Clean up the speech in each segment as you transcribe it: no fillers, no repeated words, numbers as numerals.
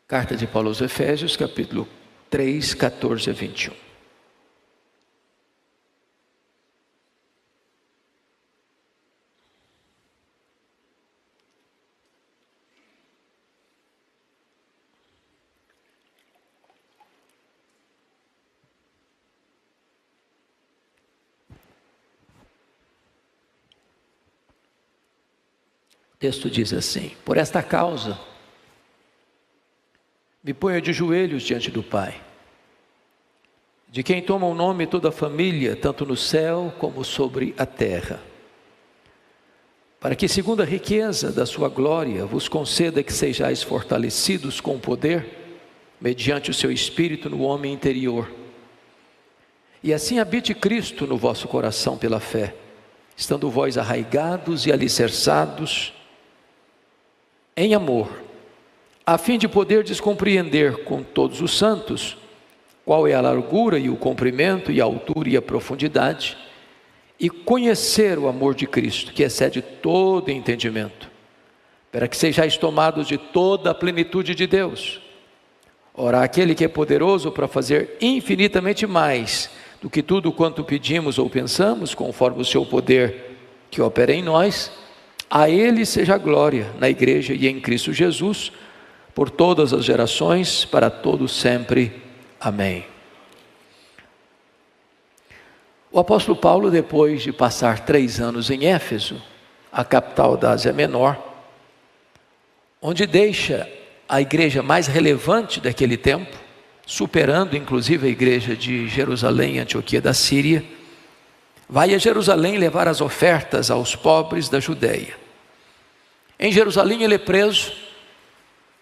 Carta de Paulo aos Efésios, capítulo 3, 14 a 21. O texto diz assim: por esta causa, me ponho de joelhos diante do Pai, de quem toma o nome toda a família, tanto no céu como sobre a terra, para que, segundo a riqueza da sua glória, vos conceda que sejais fortalecidos com poder, mediante o seu Espírito no homem interior, e assim habite Cristo no vosso coração pela fé, estando vós arraigados e alicerçados em amor, a fim de poderdes compreender com todos os santos qual é a largura e o comprimento e a altura e a profundidade, e conhecer o amor de Cristo, que excede todo entendimento, para que sejais tomados de toda a plenitude de Deus. Ora, aquele que é poderoso para fazer infinitamente mais do que tudo quanto pedimos ou pensamos, conforme o seu poder que opera em nós, a Ele seja a glória na igreja e em Cristo Jesus, por todas as gerações, para todos sempre. Amém. O apóstolo Paulo, depois de passar 3 anos em Éfeso, a capital da Ásia Menor, onde deixa a igreja mais relevante daquele tempo, superando inclusive a igreja de Jerusalém e Antioquia da Síria, vai a Jerusalém levar as ofertas aos pobres da Judeia. Em Jerusalém ele é preso,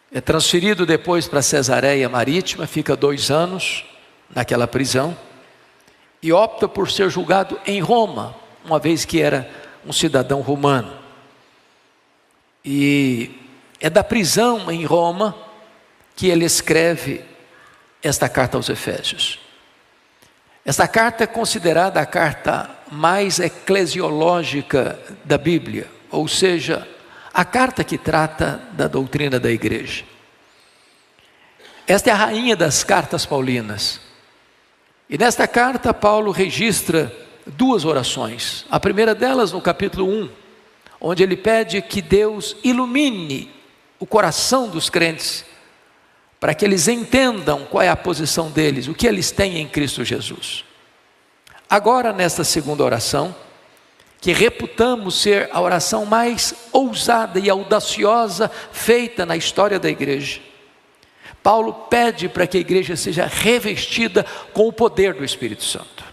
é transferido depois para Cesareia Marítima, fica 2 anos naquela prisão e opta por ser julgado em Roma, uma vez que era um cidadão romano. E é da prisão em Roma que ele escreve esta carta aos Efésios. Esta carta é considerada a carta mais eclesiológica da Bíblia, ou seja, a carta que trata da doutrina da igreja. Esta é a rainha das cartas paulinas. E nesta carta Paulo registra 2 orações. A primeira delas no capítulo 1, onde ele pede que Deus ilumine o coração dos crentes, para que eles entendam qual é a posição deles, o que eles têm em Cristo Jesus. Agora, nesta segunda oração, que reputamos ser a oração mais ousada e audaciosa feita na história da igreja, Paulo pede para que a igreja seja revestida com o poder do Espírito Santo.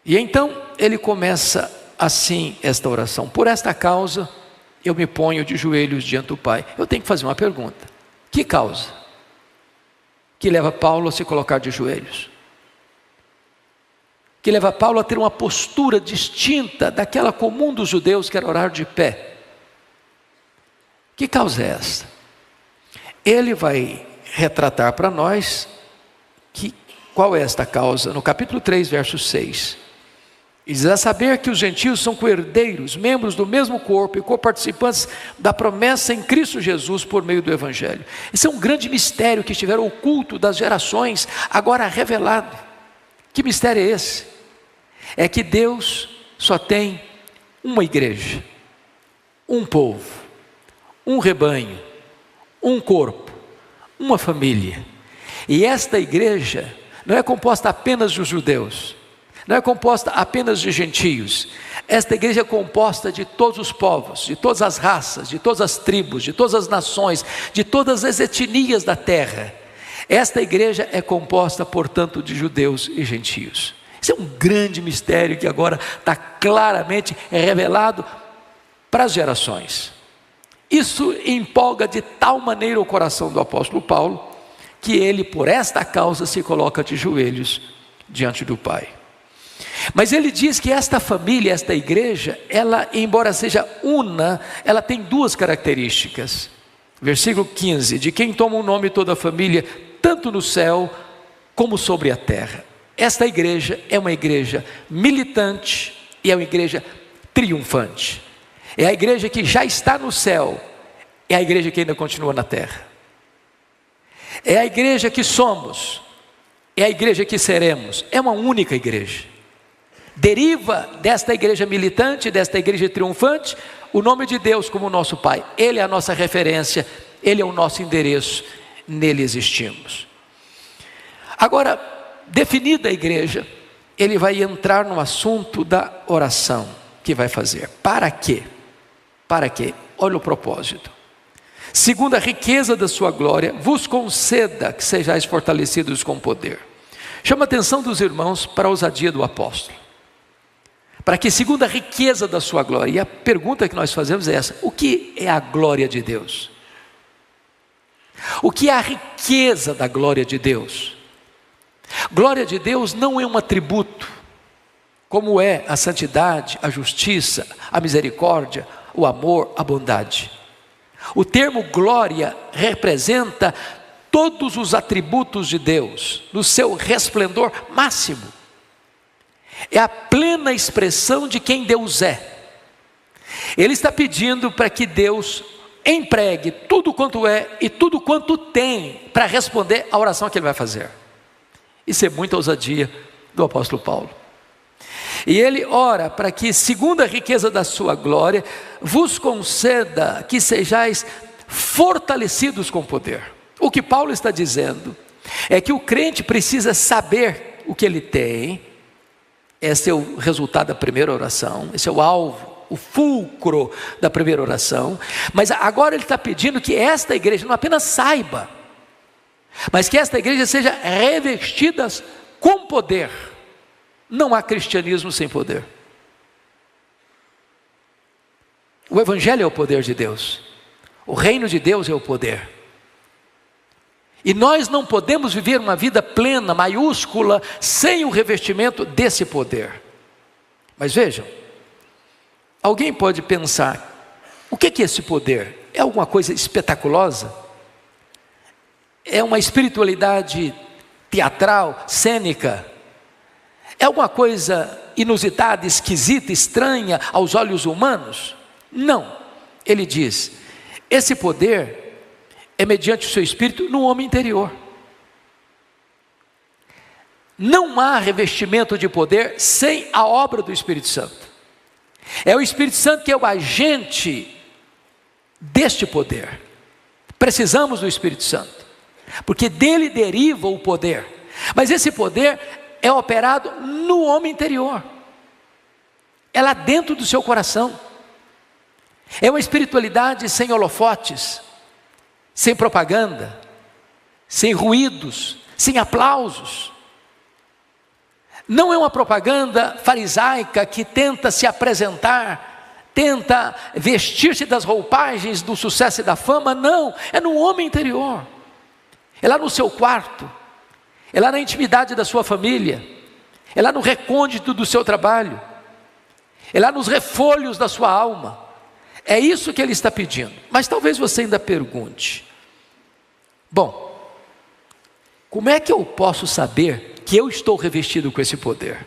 E então ele começa assim esta oração: por esta causa eu me ponho de joelhos diante do Pai. Eu tenho que fazer uma pergunta: que causa que leva Paulo a se colocar de joelhos? Que leva Paulo a ter uma postura distinta daquela comum dos judeus, que era orar de pé? Que causa é esta? Ele vai retratar para nós qual é esta causa, no capítulo 3, verso 6. E diz: a saber que os gentios são co-herdeiros, membros do mesmo corpo e co-participantes da promessa em Cristo Jesus por meio do Evangelho. Esse é um grande mistério que estiver oculto das gerações, agora revelado. Que mistério é esse? É que Deus só tem uma igreja, um povo, um rebanho, um corpo, uma família. E esta igreja não é composta apenas de judeus, não é composta apenas de gentios. Esta igreja é composta de todos os povos, de todas as raças, de todas as tribos, de todas as nações, de todas as etnias da terra. Esta igreja é composta, portanto, de judeus e gentios. Isso é um grande mistério que agora está claramente revelado para as gerações. Isso empolga de tal maneira o coração do apóstolo Paulo, que ele, por esta causa, se coloca de joelhos diante do Pai. Mas ele diz que esta família, esta igreja, ela, embora seja una, ela tem 2 características. Versículo 15: de quem toma o nome toda a família, tanto no céu como sobre a terra. Esta igreja é uma igreja militante e é uma igreja triunfante. É a igreja que já está no céu, é a igreja que ainda continua na terra. É a igreja que somos, é a igreja que seremos, é uma única igreja. Deriva desta igreja militante, desta igreja triunfante, o nome de Deus como nosso Pai. Ele é a nossa referência, Ele é o nosso endereço, nele existimos. Agora, definida a igreja, ele vai entrar no assunto da oração que vai fazer. Para quê? Para quê? Olha o propósito. Segundo a riqueza da sua glória, vos conceda que sejais fortalecidos com poder. Chama a atenção dos irmãos para a ousadia do apóstolo. Para que, segundo a riqueza da sua glória, e a pergunta que nós fazemos é essa: o que é a glória de Deus? O que é a riqueza da glória de Deus? Glória de Deus não é um atributo, como é a santidade, a justiça, a misericórdia, o amor, a bondade. O termo glória representa todos os atributos de Deus, no seu resplendor máximo. É a plena expressão de quem Deus é. Ele está pedindo para que Deus empregue tudo quanto é e tudo quanto tem para responder à oração que ele vai fazer. Isso é muita ousadia do apóstolo Paulo. E ele ora para que, segundo a riqueza da sua glória, vos conceda que sejais fortalecidos com poder. O que Paulo está dizendo é que o crente precisa saber o que ele tem. Esse é o resultado da primeira oração, esse é o alvo, o fulcro da primeira oração. Mas agora ele está pedindo que esta igreja não apenas saiba, mas que esta igreja seja revestida com poder. Não há cristianismo sem poder. O evangelho é o poder de Deus. O reino de Deus é o poder. E nós não podemos viver uma vida plena, maiúscula, sem o revestimento desse poder. Mas vejam, alguém pode pensar: o que é esse poder? É alguma coisa espetaculosa? É uma espiritualidade teatral, cênica? É alguma coisa inusitada, esquisita, estranha aos olhos humanos? Não. Ele diz: esse poder é mediante o seu espírito no homem interior. Não há revestimento de poder sem a obra do Espírito Santo. É o Espírito Santo que é o agente deste poder. Precisamos do Espírito Santo, porque dele deriva o poder. Mas esse poder é operado no homem interior, é lá dentro do seu coração. É uma espiritualidade sem holofotes, sem propaganda, sem ruídos, sem aplausos. Não é uma propaganda farisaica que tenta se apresentar, tenta vestir-se das roupagens do sucesso e da fama. Não, é no homem interior, é lá no seu quarto, é lá na intimidade da sua família, é lá no recôndito do seu trabalho, é lá nos refolhos da sua alma. É isso que ele está pedindo. Mas talvez você ainda pergunte: bom, como é que eu posso saber que eu estou revestido com esse poder?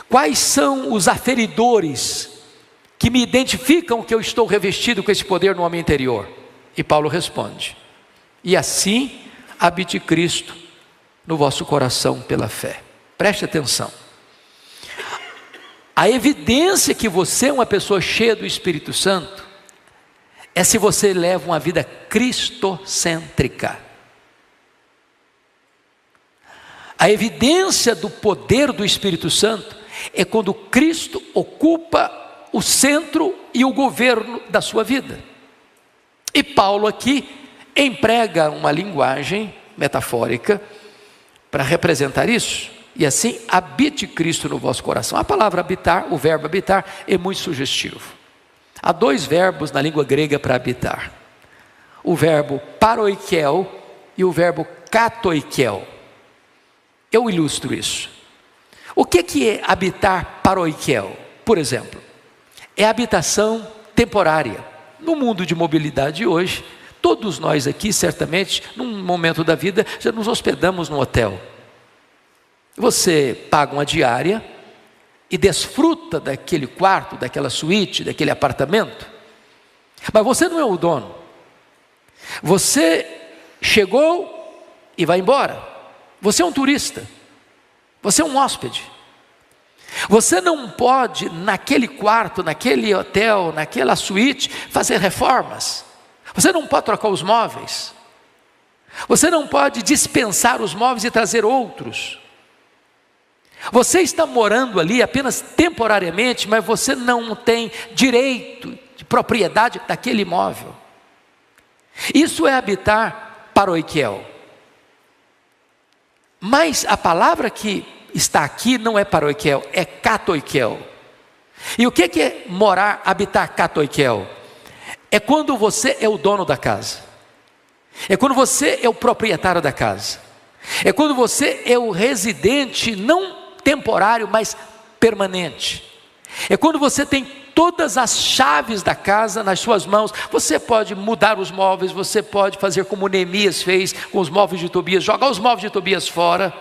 Quais são os aferidores que me identificam que eu estou revestido com esse poder no homem interior? E Paulo responde: e assim habite Cristo no vosso coração pela fé. Preste atenção. A evidência que você é uma pessoa cheia do Espírito Santo é se você leva uma vida cristocêntrica. A evidência do poder do Espírito Santo é quando Cristo ocupa o centro e o governo da sua vida. E Paulo aqui emprega uma linguagem metafórica para representar isso. E assim, habite Cristo no vosso coração. A palavra habitar, o verbo habitar, é muito sugestivo. Há dois verbos na língua grega para habitar: o verbo paroikel e o verbo katoikel. Eu ilustro isso. O que é habitar paroikel? Por exemplo, é habitação temporária. No mundo de mobilidade hoje, todos nós aqui, certamente, num momento da vida, já nos hospedamos no hotel. Você paga uma diária e desfruta daquele quarto, daquela suíte, daquele apartamento. Mas você não é o dono. Você chegou e vai embora. Você é um turista, você é um hóspede. Você não pode, naquele quarto, naquele hotel, naquela suíte, fazer reformas. Você não pode trocar os móveis. Você não pode dispensar os móveis e trazer outros. Você está morando ali apenas temporariamente, mas você não tem direito de propriedade daquele imóvel. Isso é habitar paroikiel. Mas a palavra que está aqui não é paroikiel, é katoikiel. E o que é morar, habitar katoikiel? É quando você é o dono da casa. É quando você é o proprietário da casa. É quando você é o residente, não temporário, mas permanente. É quando você tem todas as chaves da casa nas suas mãos. Você pode mudar os móveis, você pode fazer como Neemias fez com os móveis de Tobias, jogar os móveis de Tobias fora.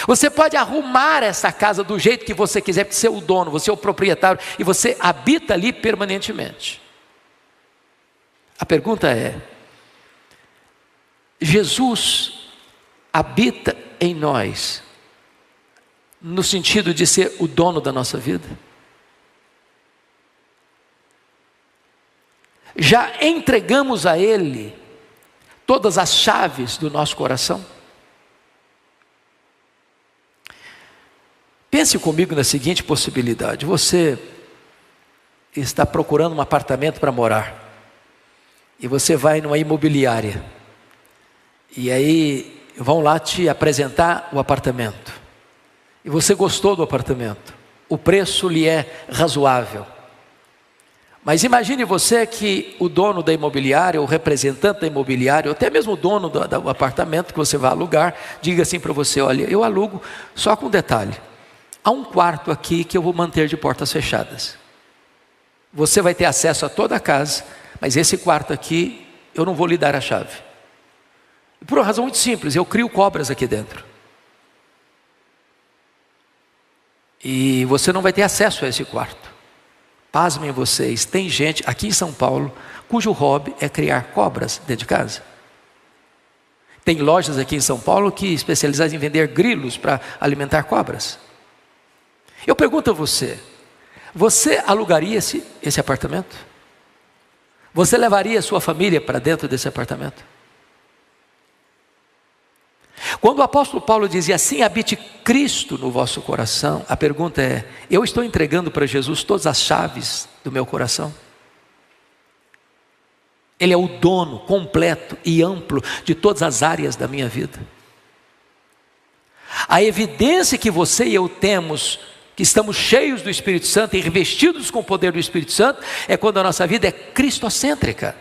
Você pode arrumar essa casa do jeito que você quiser, porque você é o dono, você é o proprietário, e você habita ali permanentemente. A pergunta é: Jesus habita em nós, no sentido de ser o dono da nossa vida? Já entregamos a Ele todas as chaves do nosso coração? Pense comigo na seguinte possibilidade: você está procurando um apartamento para morar, e você vai numa imobiliária, e aí vão lá te apresentar o apartamento, e você gostou do apartamento, o preço lhe é razoável. Mas imagine você que o dono da imobiliária, o representante da imobiliária, ou até mesmo o dono do apartamento que você vai alugar, diga assim para você: olha, eu alugo só com um detalhe, há um quarto aqui que eu vou manter de portas fechadas. Você vai ter acesso a toda a casa, mas esse quarto aqui eu não vou lhe dar a chave. Por uma razão muito simples: eu crio cobras aqui dentro. E você não vai ter acesso a esse quarto. Pasmem vocês, tem gente aqui em São Paulo cujo hobby é criar cobras dentro de casa. Tem lojas aqui em São Paulo que especializam em vender grilos para alimentar cobras. Eu pergunto a você: você alugaria esse apartamento? Você levaria a sua família para dentro desse apartamento? Quando o apóstolo Paulo dizia assim: habite Cristo no vosso coração, a pergunta é: eu estou entregando para Jesus todas as chaves do meu coração? Ele é o dono completo e amplo de todas as áreas da minha vida. A evidência que você e eu temos que estamos cheios do Espírito Santo e revestidos com o poder do Espírito Santo é quando a nossa vida é cristocêntrica.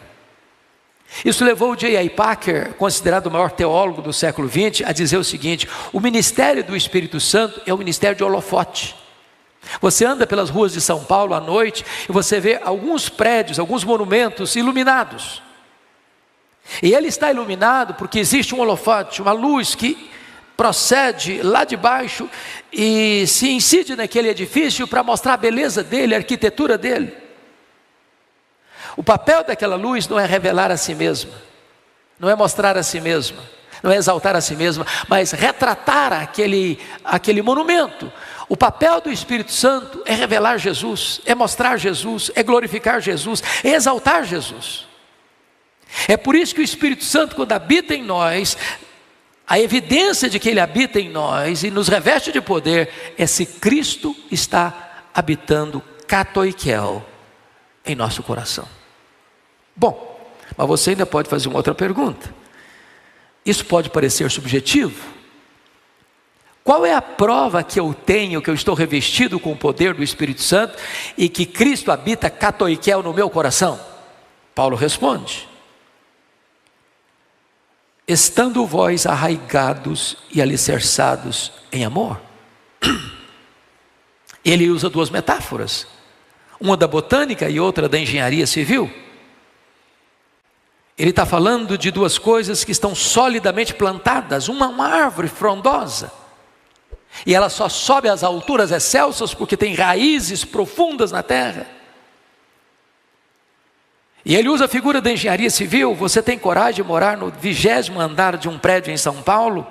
Isso levou o J.I. Packer, considerado o maior teólogo do século XX, a dizer o seguinte: o ministério do Espírito Santo é o ministério de holofote. Você anda pelas ruas de São Paulo à noite e você vê alguns prédios, alguns monumentos iluminados. E ele está iluminado porque existe um holofote, uma luz que procede lá de baixo e se incide naquele edifício para mostrar a beleza dele, a arquitetura dele. O papel daquela luz não é revelar a si mesma, não é mostrar a si mesma, não é exaltar a si mesma, mas retratar aquele monumento. O papel do Espírito Santo é revelar Jesus, é mostrar Jesus, é glorificar Jesus, é exaltar Jesus. É por isso que o Espírito Santo, quando habita em nós, a evidência de que Ele habita em nós e nos reveste de poder é se Cristo está habitando katoikiel em nosso coração. Bom, mas você ainda pode fazer uma outra pergunta. Isso pode parecer subjetivo. Qual é a prova que eu tenho que eu estou revestido com o poder do Espírito Santo e que Cristo habita katoikiel no meu coração? Paulo responde: estando vós arraigados e alicerçados em amor. Ele usa duas metáforas, uma da botânica e outra da engenharia civil. Ele está falando de duas coisas que estão solidamente plantadas. Uma árvore frondosa, e ela só sobe às alturas excelsas porque tem raízes profundas na terra. E ele usa a figura da engenharia civil. Você tem coragem de morar no 20º andar de um prédio em São Paulo?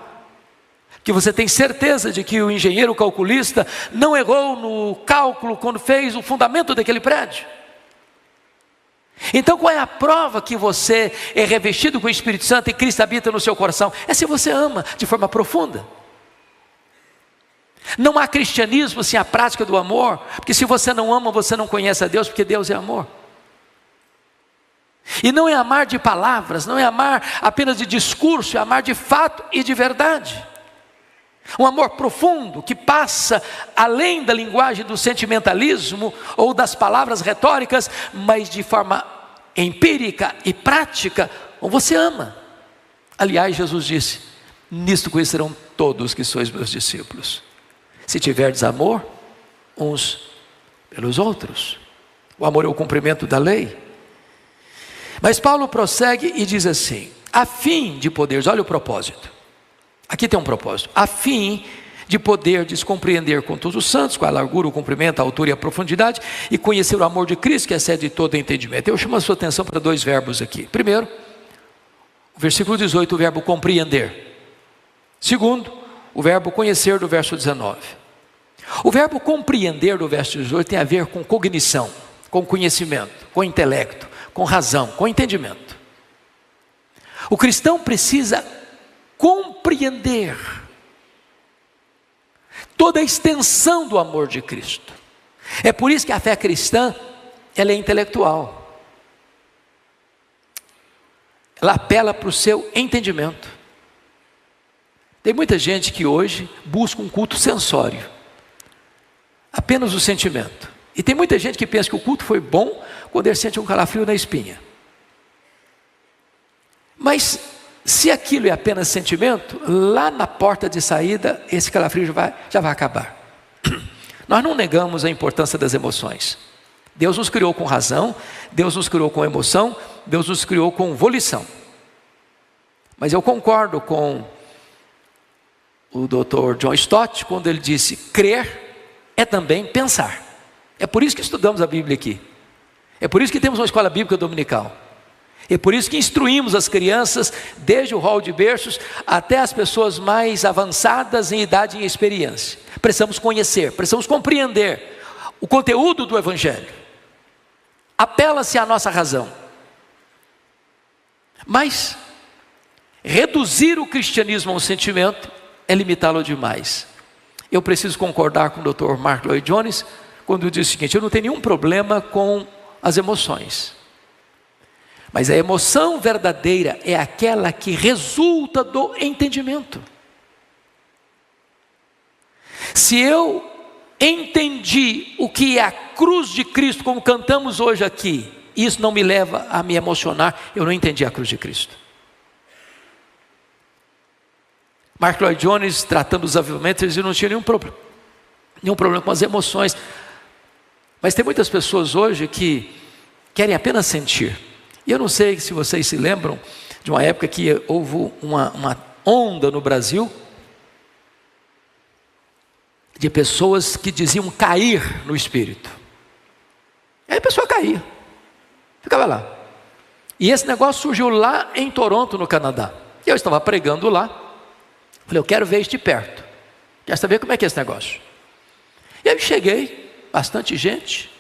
Que você tem certeza de que o engenheiro calculista não errou no cálculo quando fez o fundamento daquele prédio? Então qual é a prova que você é revestido com o Espírito Santo e Cristo habita no seu coração? É se você ama de forma profunda. Não há cristianismo sem a prática do amor, porque se você não ama, você não conhece a Deus, porque Deus é amor. E não é amar de palavras, não é amar apenas de discurso, é amar de fato e de verdade. Um amor profundo que passa além da linguagem do sentimentalismo ou das palavras retóricas, mas de forma empírica e prática, você ama. Aliás, Jesus disse: nisto conhecerão todos que sois meus discípulos, se tiverdes amor uns pelos outros. O amor é o cumprimento da lei. Mas Paulo prossegue e diz assim: a fim de poderes, olha o propósito, aqui tem um propósito, a fim de poderdes compreender com todos os santos, com a largura, o comprimento, a altura e a profundidade, e conhecer o amor de Cristo, que excede todo entendimento. Eu chamo a sua atenção para 2 verbos aqui. Primeiro, o versículo 18, o verbo compreender. Segundo, o verbo conhecer, do verso 19. O verbo compreender, do verso 18, tem a ver com cognição, com conhecimento, com intelecto, com razão, com entendimento. O cristão precisa compreender toda a extensão do amor de Cristo. É por isso que a fé cristã, ela é intelectual. Ela apela para o seu entendimento. Tem muita gente que hoje busca um culto sensório, apenas o sentimento. E tem muita gente que pensa que o culto foi bom quando ele sente um calafrio na espinha. Mas se aquilo é apenas sentimento, lá na porta de saída, esse calafrio já vai acabar. Nós não negamos a importância das emoções. Deus nos criou com razão, Deus nos criou com emoção, Deus nos criou com volição. Mas eu concordo com o Dr. John Stott, quando ele disse: crer é também pensar. É por isso que estudamos a Bíblia aqui. É por isso que temos uma escola bíblica dominical. É por isso que instruímos as crianças, desde o hall de berços até as pessoas mais avançadas em idade e em experiência. Precisamos conhecer, precisamos compreender o conteúdo do Evangelho. Apela-se à nossa razão. Mas reduzir o cristianismo a um sentimento é limitá-lo demais. Eu preciso concordar com o Dr. Mark Lloyd Jones quando diz o seguinte: eu não tenho nenhum problema com as emoções, mas a emoção verdadeira é aquela que resulta do entendimento. Se eu entendi o que é a cruz de Cristo, como cantamos hoje aqui, isso não me leva a me emocionar, eu não entendi a cruz de Cristo. Mark Lloyd Jones, tratando dos avivamentos, ele não tinha nenhum problema com as emoções. Mas tem muitas pessoas hoje que querem apenas sentir. E eu não sei se vocês se lembram de uma época que houve uma onda no Brasil de pessoas que diziam cair no espírito. Aí a pessoa caía, ficava lá. E esse negócio surgiu lá em Toronto, no Canadá. Eu estava pregando lá. Falei: eu quero ver isso de perto, quero saber como é que é esse negócio. E aí cheguei, bastante gente,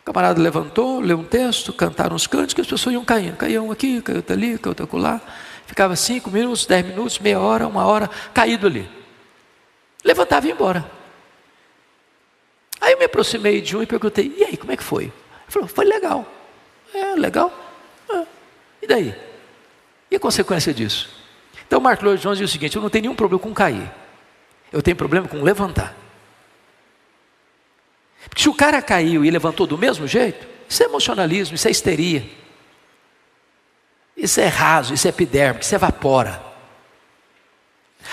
o camarada levantou, leu um texto, cantaram uns cânticos, as pessoas iam caindo, caíam aqui, caiu ali, caiu acolá, ficava 5 minutos, 10 minutos, meia hora, 1 hora, caído ali, levantava e ia embora. Aí eu me aproximei de um e perguntei: e aí, como é que foi? Ele falou: foi legal. Legal? E daí? E a consequência disso? Então Mark Lloyd Jones diz o seguinte: eu não tenho nenhum problema com cair, eu tenho problema com levantar. Porque se o cara caiu e levantou do mesmo jeito, isso é emocionalismo, isso é histeria, isso é raso, isso é epidérmico, isso evapora.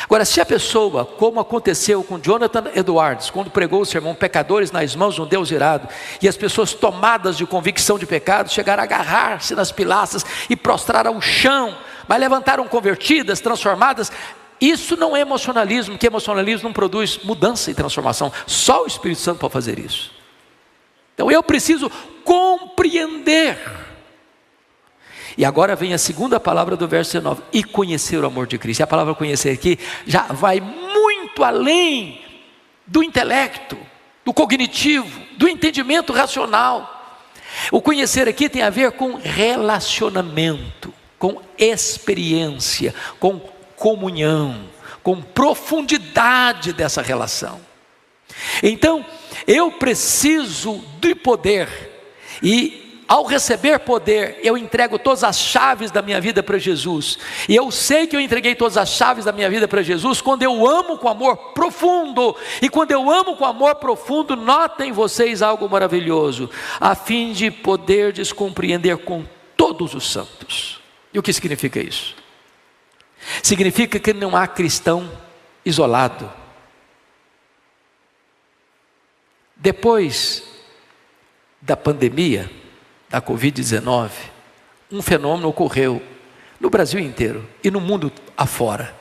Agora, se a pessoa, como aconteceu com Jonathan Edwards, quando pregou o sermão Pecadores nas mãos de um Deus irado, e as pessoas tomadas de convicção de pecado chegaram a agarrar-se nas pilastras e prostrar ao chão, mas levantaram convertidas, transformadas. Isso não é emocionalismo, porque emocionalismo não produz mudança e transformação. Só o Espírito Santo pode fazer isso. Então eu preciso compreender E agora vem a segunda palavra do verso 19, e conhecer o amor de Cristo. E a palavra conhecer aqui já vai muito além do intelecto, do cognitivo, do entendimento racional. O conhecer aqui tem a ver com relacionamento, com experiência, com comunhão, com profundidade dessa relação. Então, eu preciso de poder, e ao receber poder, eu entrego todas as chaves da minha vida para Jesus. E eu sei que eu entreguei todas as chaves da minha vida para Jesus quando eu amo com amor profundo. E quando eu amo com amor profundo, notem vocês algo maravilhoso, a fim de poder compreender com todos os santos. E o que significa isso? Significa que não há cristão isolado. Depois da pandemia da Covid-19, um fenômeno ocorreu no Brasil inteiro e no mundo afora.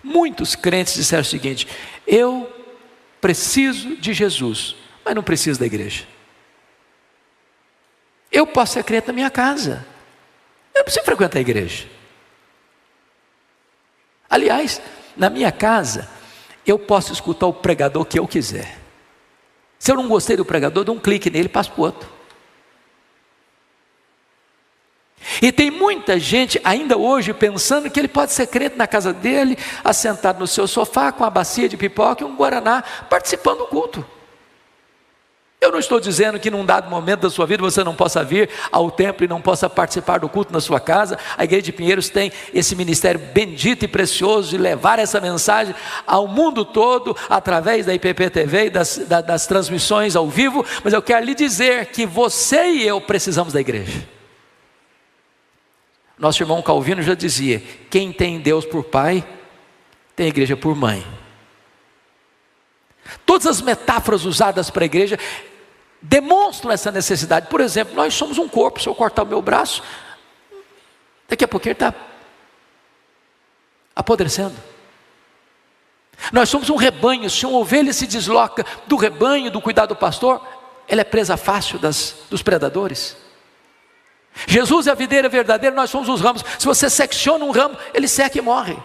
Muitos crentes disseram o seguinte: eu preciso de Jesus, mas não preciso da igreja. Eu posso ser crente na minha casa, eu não preciso frequentar a igreja. Aliás, na minha casa, eu posso escutar o pregador que eu quiser. Se eu não gostei do pregador, dou um clique nele e passo para o outro. E tem muita gente ainda hoje pensando que ele pode ser crente na casa dele, assentado no seu sofá, com a bacia de pipoca e um guaraná, participando do culto. Eu não estou dizendo que num dado momento da sua vida você não possa vir ao templo e não possa participar do culto na sua casa. A Igreja de Pinheiros tem esse ministério bendito e precioso de levar essa mensagem ao mundo todo, através da IPP-TV e das transmissões ao vivo. Mas eu quero lhe dizer que você e eu precisamos da igreja. Nosso irmão Calvino já dizia: quem tem Deus por pai, tem a igreja por mãe. Todas as metáforas usadas para a igreja demonstram essa necessidade. Por exemplo, nós somos um corpo. Se eu cortar o meu braço, daqui a pouquinho ele está apodrecendo. Nós somos um rebanho. Se uma ovelha se desloca do rebanho, do cuidado do pastor, ela é presa fácil dos predadores. Jesus é a videira verdadeira, nós somos os ramos. Se você secciona um ramo, ele seca e morre.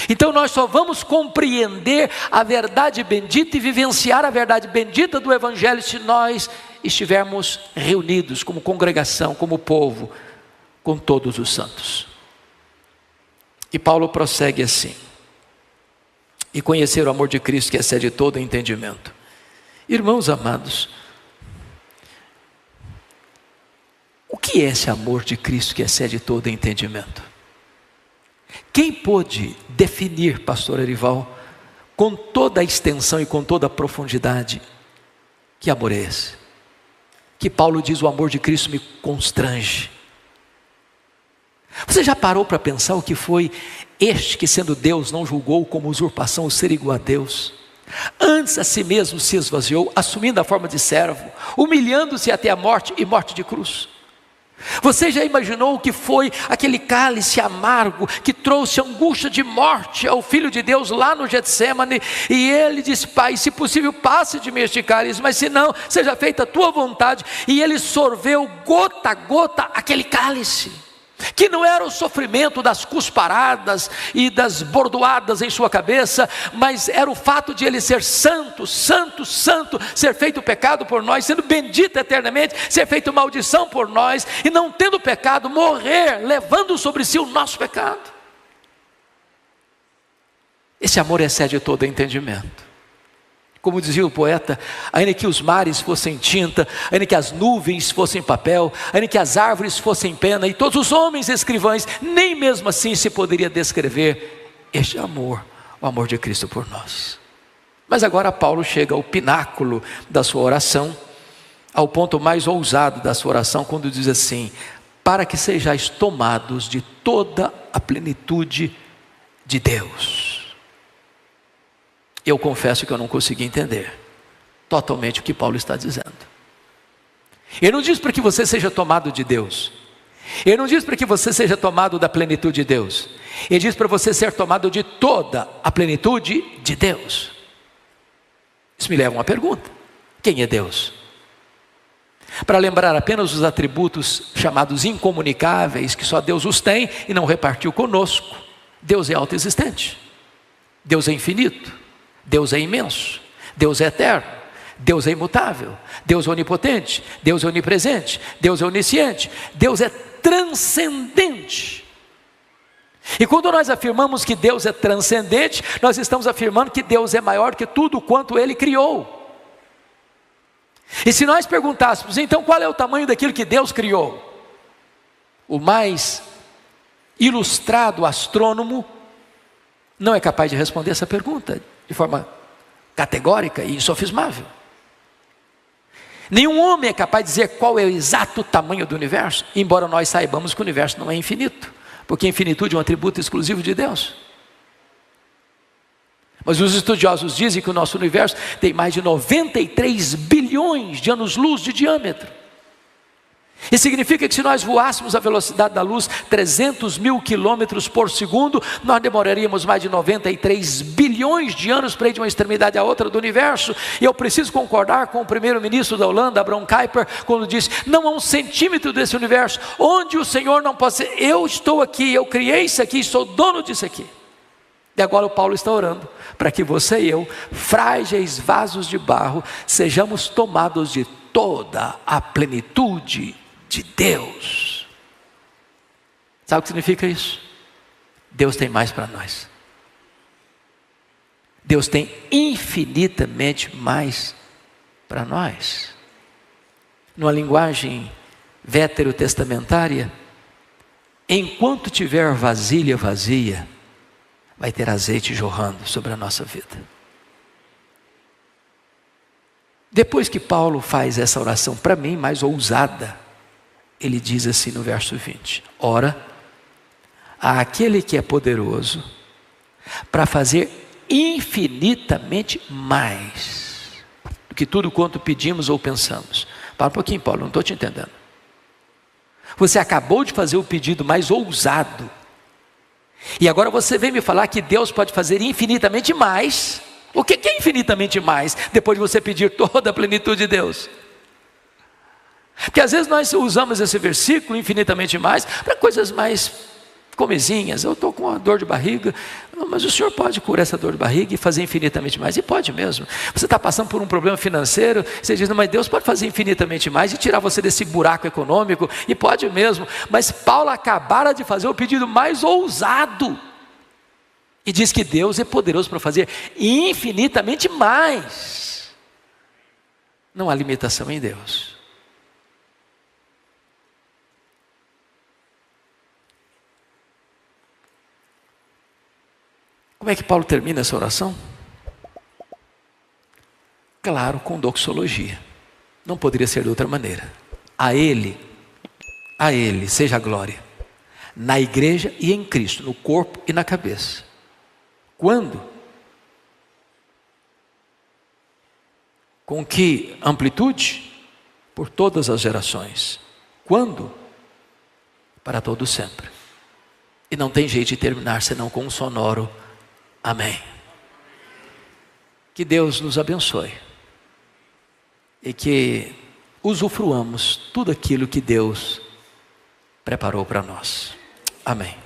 Então nós só vamos compreender a verdade bendita e vivenciar a verdade bendita do Evangelho se nós estivermos reunidos como congregação, como povo, com todos os santos. E Paulo prossegue assim: e conhecer o amor de Cristo que excede todo entendimento. Irmãos amados, o que é esse amor de Cristo que excede todo entendimento? Quem pôde definir, pastor Erival, com toda a extensão e com toda a profundidade, que amor é esse? Que Paulo diz: o amor de Cristo me constrange. Você já parou para pensar o que foi este que, sendo Deus, não julgou como usurpação o ser igual a Deus? Antes a si mesmo se esvaziou, assumindo a forma de servo, humilhando-se até a morte e morte de cruz. Você já imaginou o que foi aquele cálice amargo que trouxe angústia de morte ao Filho de Deus lá no Getsêmani? E ele disse: Pai, se possível passe de mim este cálice, mas se não, seja feita a tua vontade. E ele sorveu gota a gota aquele cálice, que não era o sofrimento das cusparadas e das bordoadas em sua cabeça, mas era o fato de ele ser santo, santo, santo, ser feito pecado por nós, sendo bendito eternamente, ser feito maldição por nós, e não tendo pecado, morrer, levando sobre si o nosso pecado. Esse amor excede todo entendimento. Como dizia o poeta: ainda que os mares fossem tinta, ainda que as nuvens fossem papel, ainda que as árvores fossem pena, e todos os homens escrivães, nem mesmo assim se poderia descrever este amor, o amor de Cristo por nós. Mas agora Paulo chega ao pináculo da sua oração, ao ponto mais ousado da sua oração, quando diz assim: para que sejais tomados de toda a plenitude de Deus. Eu confesso que eu não consegui entender totalmente o que Paulo está dizendo. Ele não diz para que você seja tomado de Deus. Ele não diz para que você seja tomado da plenitude de Deus. Ele diz para você ser tomado de toda a plenitude de Deus. Isso me leva a uma pergunta: quem é Deus? para lembrar apenas os atributos chamados incomunicáveis, que só Deus os tem e não repartiu conosco. Deus é autoexistente, Deus é infinito, Deus é imenso, Deus é eterno, Deus é imutável, Deus é onipotente, Deus é onipresente, Deus é onisciente, Deus é transcendente. E quando nós afirmamos que Deus é transcendente, nós estamos afirmando que Deus é maior que tudo quanto Ele criou. E se nós perguntássemos, então qual é o tamanho daquilo que Deus criou? O mais ilustrado astrônomo não é capaz de responder essa pergunta de forma categórica e insofismável. Nenhum homem é capaz de dizer qual é o exato tamanho do universo, embora nós saibamos que o universo não é infinito, porque a infinitude é um atributo exclusivo de Deus. Mas os estudiosos dizem que o nosso universo tem mais de 93 bilhões de anos-luz de diâmetro. Isso significa que se nós voássemos a velocidade da luz 300 mil quilômetros por segundo, nós demoraríamos mais de 93 bilhões de anos para ir de uma extremidade à outra do universo. E eu preciso concordar com o primeiro-ministro da Holanda, Abraham Kuyper, quando disse: não há um centímetro desse universo onde o Senhor não possa ser. Eu estou aqui, eu criei isso aqui, sou dono disso aqui. E agora o Paulo está orando para que você e eu, frágeis vasos de barro, sejamos tomados de toda a plenitude de Deus. Sabe o que significa isso? Deus tem mais para nós. Deus tem infinitamente mais para nós. Numa linguagem veterotestamentária, enquanto tiver vasilha vazia, vai ter azeite jorrando sobre a nossa vida. Depois que Paulo faz essa oração, para mim, mais ousada, ele diz assim no verso 20: ora, àquele que é poderoso para fazer infinitamente mais do que tudo quanto pedimos ou pensamos. Para um pouquinho, Paulo, não estou te entendendo. Você acabou de fazer o pedido mais ousado, e agora você vem me falar que Deus pode fazer infinitamente mais. O que é infinitamente mais, depois de você pedir toda a plenitude de Deus? Porque às vezes nós usamos esse versículo, infinitamente mais, para coisas mais comezinhas. Eu estou com uma dor de barriga, mas o Senhor pode curar essa dor de barriga e fazer infinitamente mais. E pode mesmo. Você está passando por um problema financeiro, você diz: não, mas Deus pode fazer infinitamente mais e tirar você desse buraco econômico. E pode mesmo. Mas Paulo acabara de fazer o pedido mais ousado, e diz que Deus é poderoso para fazer infinitamente mais. Não há limitação em Deus. Como é que Paulo termina essa oração? Claro, com doxologia. Não poderia ser de outra maneira. A Ele seja a glória, na igreja e em Cristo, no corpo e na cabeça. Quando? Com que amplitude? Por todas as gerações. Quando? Para todo sempre. E não tem jeito de terminar senão com um sonoro amém. Que Deus nos abençoe e que usufruamos tudo aquilo que Deus preparou para nós. Amém.